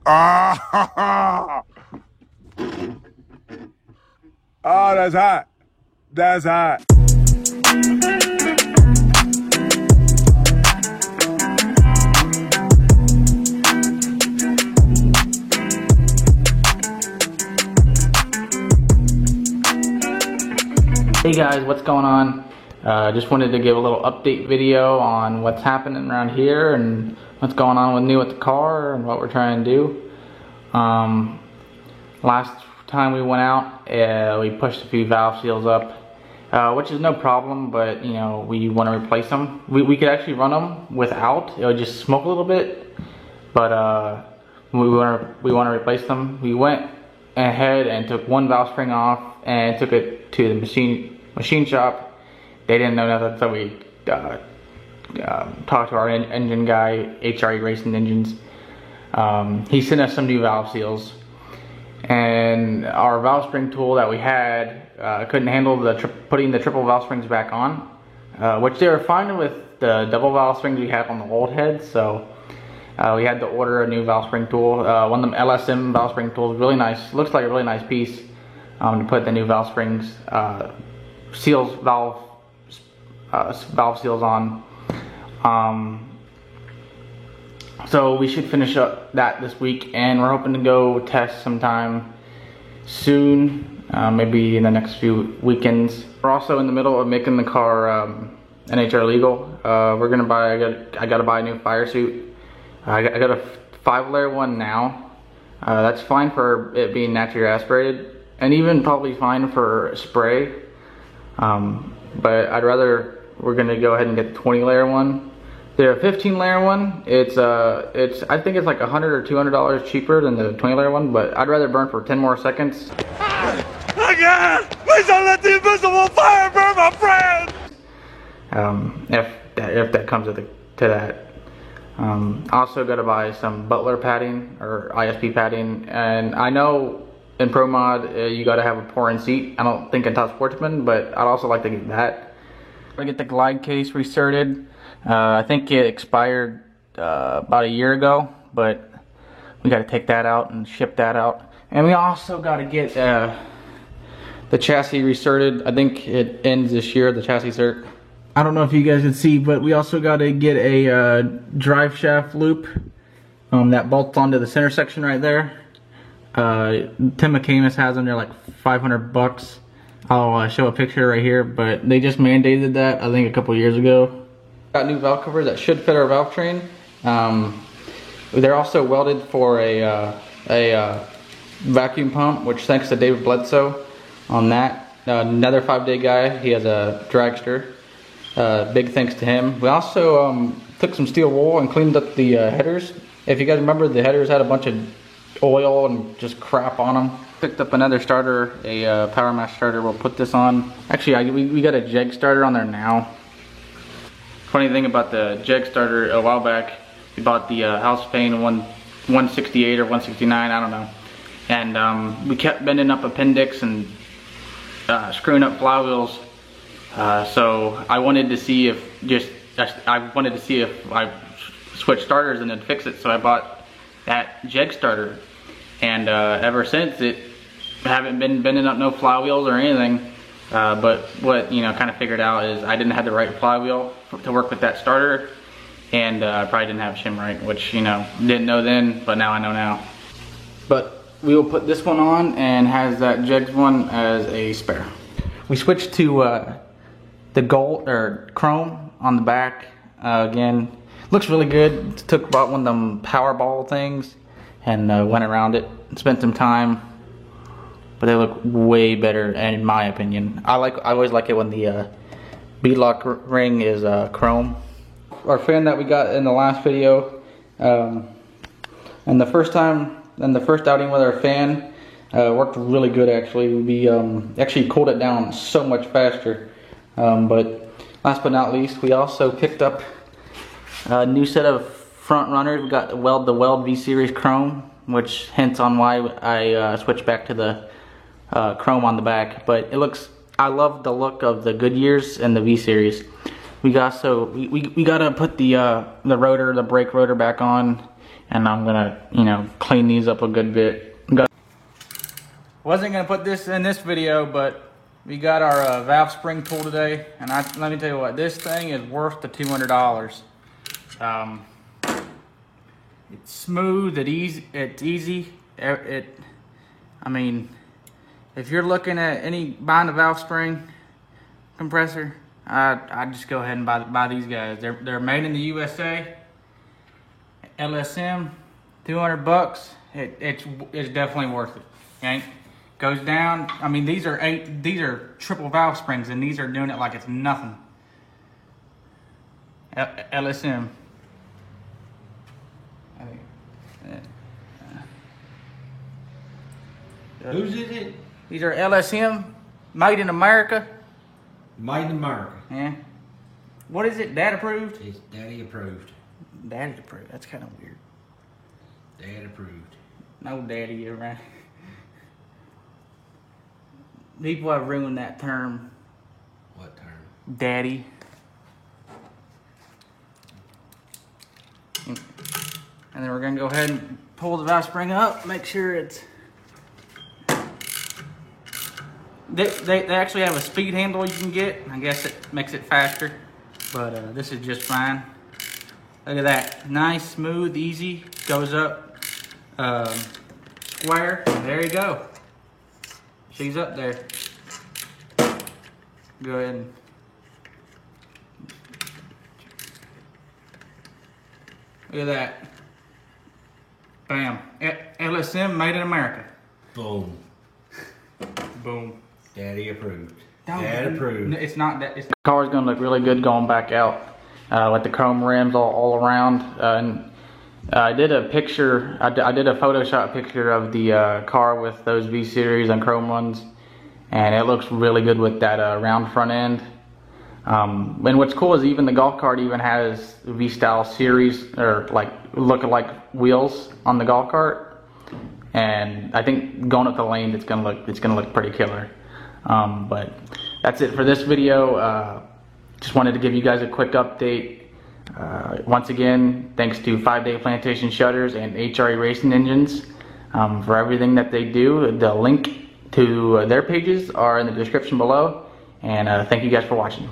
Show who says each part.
Speaker 1: Ah, oh, that's hot. That's hot.
Speaker 2: Hey guys, what's going on? Just wanted to give a little update video on what's happening around here and what's going on with the car and what we're trying to do. Last time we went out, we pushed a few valve seals up, which is no problem, but you know, we want to replace them. We could actually run them without, it would just smoke a little bit, but we want to replace them. We went ahead and took one valve spring off and took it to the machine shop. They didn't know nothing, so we talked to our engine guy, HRE Racing Engines. He sent us some new valve seals, and our valve spring tool that we had couldn't handle putting the triple valve springs back on, which they were fine with the double valve springs we had on the old head. So we had to order a new valve spring tool, one of them LSM valve spring tools. Really nice, looks like a really nice piece to put the new valve springs, valve seals on. So we should finish up that this week, and we're hoping to go test sometime soon, maybe in the next few weekends. We're also in the middle of making the car NHR legal. We're gonna buy. I gotta buy a new fire suit. I got a 5-layer one now. That's fine for it being naturally aspirated, and even probably fine for spray. But we're gonna go ahead and get the 20-layer one. The 15-layer one, I think it's like $100 or $200 cheaper than the 20-layer one, but I'd rather burn for 10 more seconds.
Speaker 1: Again! Please don't let the invisible fire burn my friend!
Speaker 2: If that comes to that. Also got to buy some Butler padding or ISP padding, and I know in Pro Mod you got to have a pour-in seat. I don't think in Top Sportsman, but I'd also like to get that. I get the glide case recerted. I think it expired about a year ago, but we got to take that out and ship that out. And we also got to get the chassis recerted. I think it ends this year, the chassis cert. I don't know if you guys can see, but we also got to get a drive shaft loop that bolts onto the center section right there. Tim McCamus has them. They're like 500 bucks. I'll show a picture right here, but they just mandated that, I think, a couple years ago. Got new valve covers that should fit our valve train. They're also welded for a vacuum pump, which thanks to David Bledsoe on that. Another 5-day guy, he has a dragster. Big thanks to him. We also took some steel wool and cleaned up the headers. If you guys remember, the headers had a bunch of oil and just crap on them. Picked up another starter, a Power Mash starter. We'll put this on. Actually, we got a Jeg starter on there now. Funny thing about the Jeg starter, a while back, we bought the House of Pain 168 or 169, I don't know. And we kept bending up appendix and screwing up flywheels. So I wanted to see if I switched starters and then fix it. So I bought that Jeg starter, and ever since I haven't been bending up no flywheels or anything. But what kind of figured out is I didn't have the right flywheel to work with that starter, and I probably didn't have shim right, which didn't know then, but now I know now. But we will put this one on and has that Jeg one as a spare. We switched to the gold or chrome on the back. Again, looks really good. Took about one of them Powerball things and went around it and spent some time. But they look way better, in my opinion. I always like it when the beadlock ring is chrome. Our fan that we got in the last video, and the first outing with our fan worked really good. Actually, we actually cooled it down so much faster. But last but not least, we also picked up a new set of front runners. We got the Weld V-Series Chrome, which hints on why I switched back to the chrome on the back. But I love the look of the Goodyears and the V-Series. We got to put the rotor, the brake rotor back on, and I'm gonna, you know, clean these up a good bit. Wasn't gonna put this in this video, but we got our valve spring tool today, and let me tell you what, this thing is worth the $200. It's smooth, it's easy. I mean, if you're looking at buying a valve spring compressor, I'd just go ahead and buy these guys. They're made in the USA. LSM, 200 bucks. It's definitely worth it. Okay, goes down. I mean, these are triple valve springs, and these are doing it like it's nothing. LSM.
Speaker 3: Whose is it?
Speaker 2: These are LSM, made in America.
Speaker 3: Made in America.
Speaker 2: Yeah. What is it? Dad approved?
Speaker 3: It's daddy approved.
Speaker 2: Daddy approved. That's kind of weird.
Speaker 3: Dad approved.
Speaker 2: No daddy around. People have ruined that term.
Speaker 3: What term?
Speaker 2: Daddy. And then we're gonna go ahead and pull the valve spring up, make sure it's... They actually have a speed handle you can get. I guess it makes it faster, but this is just fine. Look at that, nice, smooth, easy, goes up square. There you go. She's up there. Go ahead and look at that. Bam. LSM, made in America.
Speaker 3: Boom.
Speaker 2: Boom.
Speaker 3: Daddy approved. Dad approved.
Speaker 2: It's not that. The car's gonna look really good going back out with the chrome rims all around. And I did a picture. I did a Photoshop picture of the car with those V series and chrome ones, and it looks really good with that round front end. And what's cool is even the golf cart even has V style series or like look-alike wheels on the golf cart. And I think going up the lane, it's gonna look pretty killer. But that's it for this video. Just wanted to give you guys a quick update. Once again, thanks to 5 Day Plantation Shutters and HRE Racing Engines for everything that they do. The link to their pages are in the description below. And thank you guys for watching.